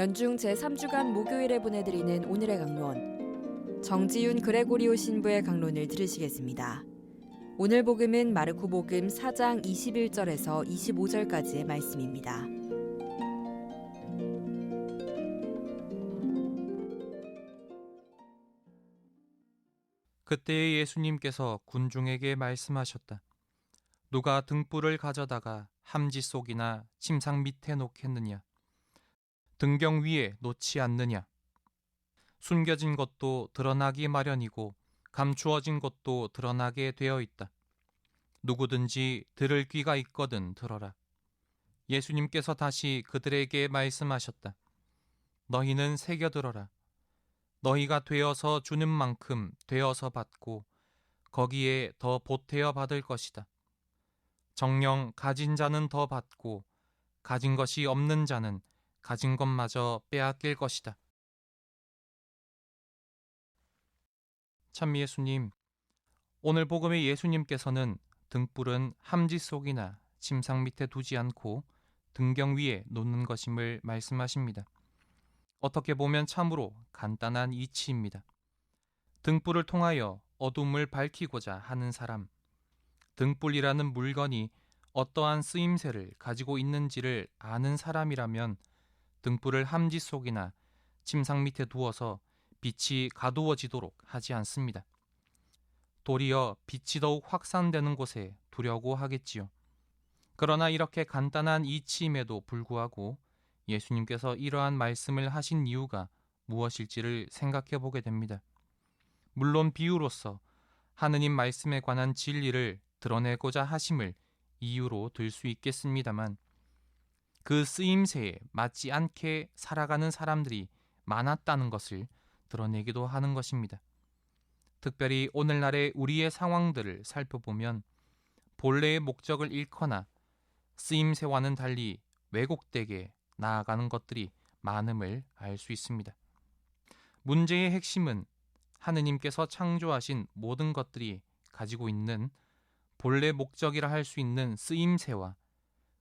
연중 제3주간 목요일에 보내드리는 오늘의 강론, 정지윤 그레고리오 신부의 강론을 들으시겠습니다. 오늘 복음은 마르코 복음 4장 21절에서 25절까지의 말씀입니다. 그때에 예수님께서 군중에게 말씀하셨다. 누가 등불을 가져다가 함지 속이나 침상 밑에 놓겠느냐? 등경 위에 놓지 않느냐? 숨겨진 것도 드러나기 마련이고 감추어진 것도 드러나게 되어 있다. 누구든지 들을 귀가 있거든 들어라. 예수님께서 다시 그들에게 말씀하셨다. 너희는 새겨들어라. 너희가 되어서 주는 만큼 되어서 받고 거기에 더 보태어 받을 것이다. 정녕 가진 자는 더 받고 가진 것이 없는 자는 가진 것마저 빼앗길 것이다. 참 예수님, 오늘 복음의 예수님께서는 등불은 함지 속이나 침상 밑에 두지 않고 등경 위에 놓는 것임을 말씀하십니다. 어떻게 보면 참으로 간단한 이치입니다. 등불을 통하여 어둠을 밝히고자 하는 사람, 등불이라는 물건이 어떠한 쓰임새를 가지고 있는지를 아는 사람이라면 등불을 함지 속이나 침상 밑에 두어서 빛이 가두어지도록 하지 않습니다. 도리어 빛이 더욱 확산되는 곳에 두려고 하겠지요. 그러나 이렇게 간단한 이치임에도 불구하고 예수님께서 이러한 말씀을 하신 이유가 무엇일지를 생각해 보게 됩니다. 물론 비유로서 하느님 말씀에 관한 진리를 드러내고자 하심을 이유로 들 수 있겠습니다만 그 쓰임새에 맞지 않게 살아가는 사람들이 많았다는 것을 드러내기도 하는 것입니다. 특별히 오늘날의 우리의 상황들을 살펴보면 본래의 목적을 잃거나 쓰임새와는 달리 왜곡되게 나아가는 것들이 많음을 알 수 있습니다. 문제의 핵심은 하느님께서 창조하신 모든 것들이 가지고 있는 본래 목적이라 할 수 있는 쓰임새와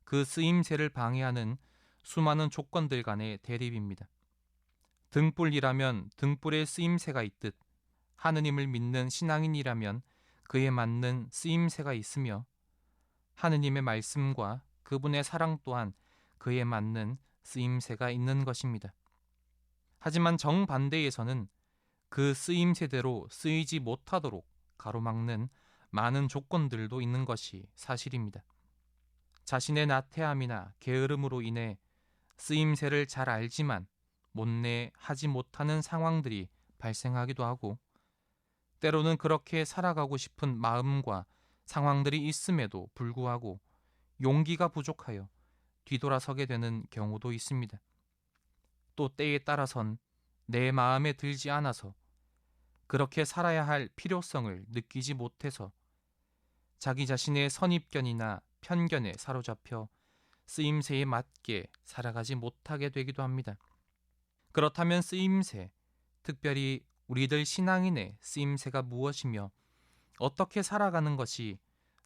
그 쓰임새를 방해하는 수많은 조건들 간의 대립입니다. 등불이라면 등불에 쓰임새가 있듯 하느님을 믿는 신앙인이라면 그에 맞는 쓰임새가 있으며 하느님의 말씀과 그분의 사랑 또한 그에 맞는 쓰임새가 있는 것입니다. 하지만 정반대에서는 그 쓰임새대로 쓰이지 못하도록 가로막는 많은 조건들도 있는 것이 사실입니다. 자신의 나태함이나 게으름으로 인해 쓰임새를 잘 알지만 못내 하지 못하는 상황들이 발생하기도 하고 때로는 그렇게 살아가고 싶은 마음과 상황들이 있음에도 불구하고 용기가 부족하여 뒤돌아서게 되는 경우도 있습니다. 또 때에 따라선 내 마음에 들지 않아서 그렇게 살아야 할 필요성을 느끼지 못해서 자기 자신의 선입견이나 편견에 사로잡혀 쓰임새에 맞게 살아가지 못하게 되기도 합니다. 그렇다면 쓰임새, 특별히 우리들 신앙인의 쓰임새가 무엇이며 어떻게 살아가는 것이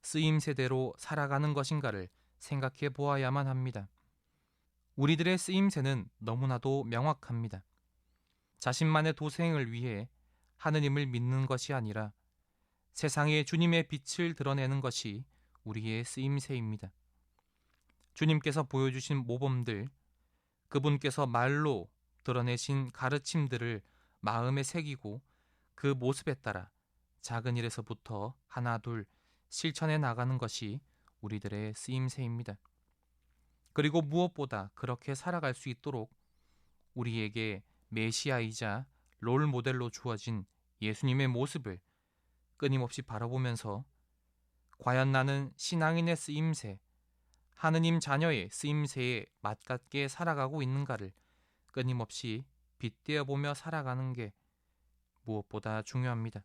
쓰임새대로 살아가는 것인가를 생각해 보아야만 합니다. 우리들의 쓰임새는 너무나도 명확합니다. 자신만의 도생을 위해 하느님을 믿는 것이 아니라 세상에 주님의 빛을 드러내는 것이 우리의 쓰임새입니다. 주님께서 보여주신 모범들, 그분께서 말로 드러내신 가르침들을 마음에 새기고 그 모습에 따라 작은 일에서부터 하나 둘 실천해 나가는 것이 우리들의 쓰임새입니다. 그리고 무엇보다 그렇게 살아갈 수 있도록 우리에게 메시아이자 롤 모델로 주어진 예수님의 모습을 끊임없이 바라보면서 과연 나는 신앙인의 쓰임새, 하느님 자녀의 쓰임새에 맞닿게 살아가고 있는가를 끊임없이 빗대어보며 살아가는 게 무엇보다 중요합니다.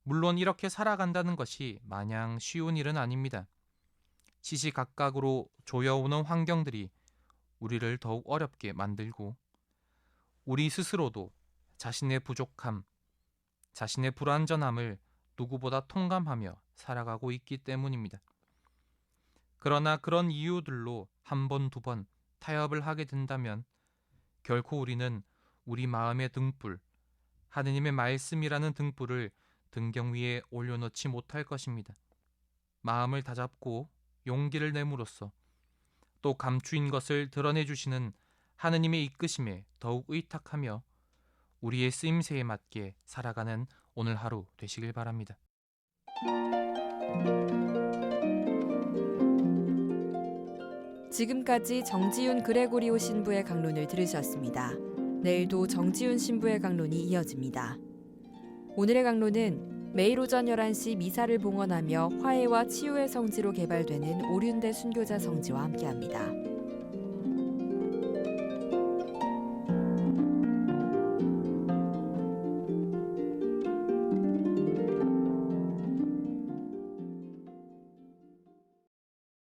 물론 이렇게 살아간다는 것이 마냥 쉬운 일은 아닙니다. 시시각각으로 조여오는 환경들이 우리를 더욱 어렵게 만들고 우리 스스로도 자신의 부족함, 자신의 불완전함을 누구보다 통감하며 살아가고 있기 때문입니다. 그러나 그런 이유들로 한 번, 두 번 타협을 하게 된다면 결코 우리는 우리 마음의 등불, 하느님의 말씀이라는 등불을 등경 위에 올려놓지 못할 것입니다. 마음을 다잡고 용기를 내므로써 또 감추인 것을 드러내 주시는 하느님의 이끄심에 더욱 의탁하며 우리의 쓰임새에 맞게 살아가는 오늘 하루 되시길 바랍니다. 지금까지 정지윤 그레고리오 신부의 강론을 들으셨습니다. 내일도 정지윤 신부의 강론이 이어집니다. 오늘의 강론은 매일 오전 11시 미사를 봉헌하며 화해와 치유의 성지로 개발되는 오륜대 순교자 성지와 함께합니다.